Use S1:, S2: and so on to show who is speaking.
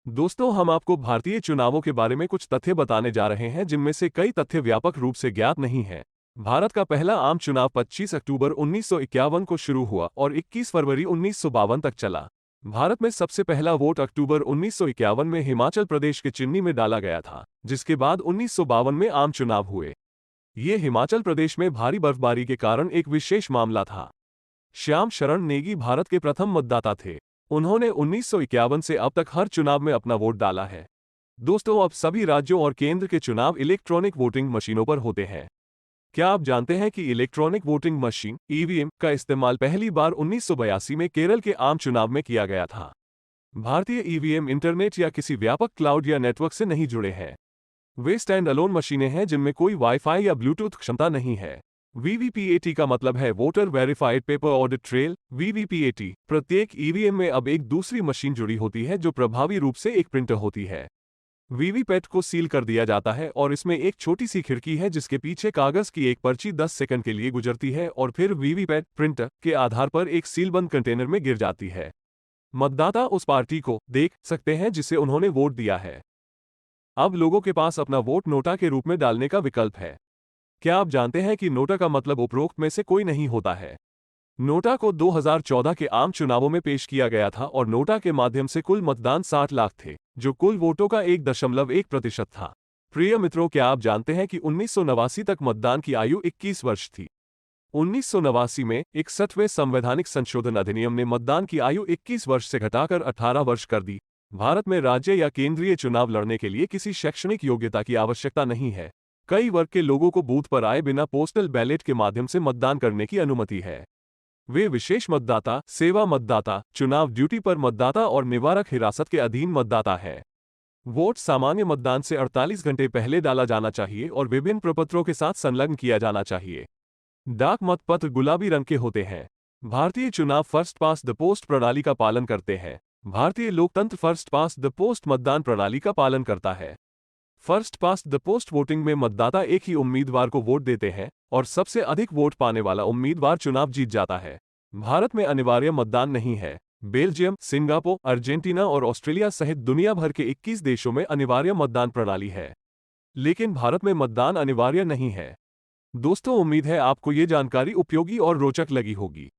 S1: दोस्तों, हम आपको भारतीय चुनावों के बारे में कुछ तथ्य बताने जा रहे हैं जिनमें से कई तथ्य व्यापक रूप से ज्ञात नहीं हैं। भारत का पहला आम चुनाव 25 अक्टूबर 1951 को शुरू हुआ और 21 फरवरी 1952 तक चला। भारत में सबसे पहला वोट अक्टूबर 1951 में हिमाचल प्रदेश के चिन्नी में डाला गया था, जिसके बाद 1952 में आम चुनाव हुए। ये हिमाचल प्रदेश में भारी बर्फबारी के कारण एक विशेष मामला था। श्याम शरण नेगी भारत के प्रथम मतदाता थे। उन्होंने 1951 से अब तक हर चुनाव में अपना वोट डाला है। दोस्तों, अब सभी राज्यों और केंद्र के चुनाव इलेक्ट्रॉनिक वोटिंग मशीनों पर होते हैं। क्या आप जानते हैं कि इलेक्ट्रॉनिक वोटिंग मशीन ईवीएम का इस्तेमाल पहली बार 1982 में केरल के आम चुनाव में किया गया था। भारतीय ईवीएम इंटरनेट या किसी व्यापक क्लाउड या नेटवर्क से नहीं जुड़े हैं। वे स्टैंड अलोन मशीनें हैं जिनमें कोई वाईफाई या ब्लूटूथ क्षमता नहीं है। वीवीपीएटी का मतलब है voter verified paper audit trail. VVPAT प्रत्येक ईवीएम में अब एक दूसरी मशीन जुड़ी होती है जो प्रभावी रूप से एक प्रिंटर होती है। वीवीपैट को सील कर दिया जाता है और इसमें एक छोटी सी खिड़की है जिसके पीछे कागज की एक पर्ची 10 सेकंड के लिए गुजरती है और फिर वीवीपैट प्रिंटर के आधार पर एक सीलबंद कंटेनर में गिर जाती है। मतदाता उस पार्टी को देख सकते हैं जिसे उन्होंने वोट दिया है। अब लोगों के पास अपना वोट नोटा के रूप में डालने का विकल्प है। क्या आप जानते हैं कि नोटा का मतलब उपरोक्त में से कोई नहीं होता है? नोटा को 2014 के आम चुनावों में पेश किया गया था और नोटा के माध्यम से कुल मतदान 60 लाख थे, जो कुल वोटों का 1.1% था। प्रिय मित्रों, क्या आप जानते हैं कि 1989 तक मतदान की आयु 21 वर्ष थी? 1989 में 61वें संवैधानिक संशोधन अधिनियम ने मतदान की आयु 21 वर्ष से घटाकर 18 वर्ष कर दी। भारत में राज्य या केंद्रीय चुनाव लड़ने के लिए किसी शैक्षणिक योग्यता की आवश्यकता नहीं है। कई वर्ग के लोगों को बूथ पर आए बिना पोस्टल बैलेट के माध्यम से मतदान करने की अनुमति है। वे विशेष मतदाता, सेवा मतदाता, चुनाव ड्यूटी पर मतदाता और निवारक हिरासत के अधीन मतदाता है। वोट सामान्य मतदान से 48 घंटे पहले डाला जाना चाहिए और विभिन्न प्रपत्रों के साथ संलग्न किया जाना चाहिए। डाक मतपत्र गुलाबी रंग के होते हैं। भारतीय चुनाव फर्स्ट पास द पोस्ट प्रणाली का पालन करते हैं। भारतीय लोकतंत्र फर्स्ट पास द पोस्ट मतदान प्रणाली का पालन करता है। First past the post voting में मतदाता एक ही उम्मीदवार को वोट देते हैं और सबसे अधिक वोट पाने वाला उम्मीदवार चुनाव जीत जाता है। भारत में अनिवार्य मतदान नहीं है। बेल्जियम, सिंगापुर, अर्जेंटीना और ऑस्ट्रेलिया सहित दुनिया भर के 21 देशों में अनिवार्य मतदान प्रणाली है, लेकिन भारत में मतदान अनिवार्य नहीं है। दोस्तों, उम्मीद है आपको ये जानकारी उपयोगी और रोचक लगी होगी।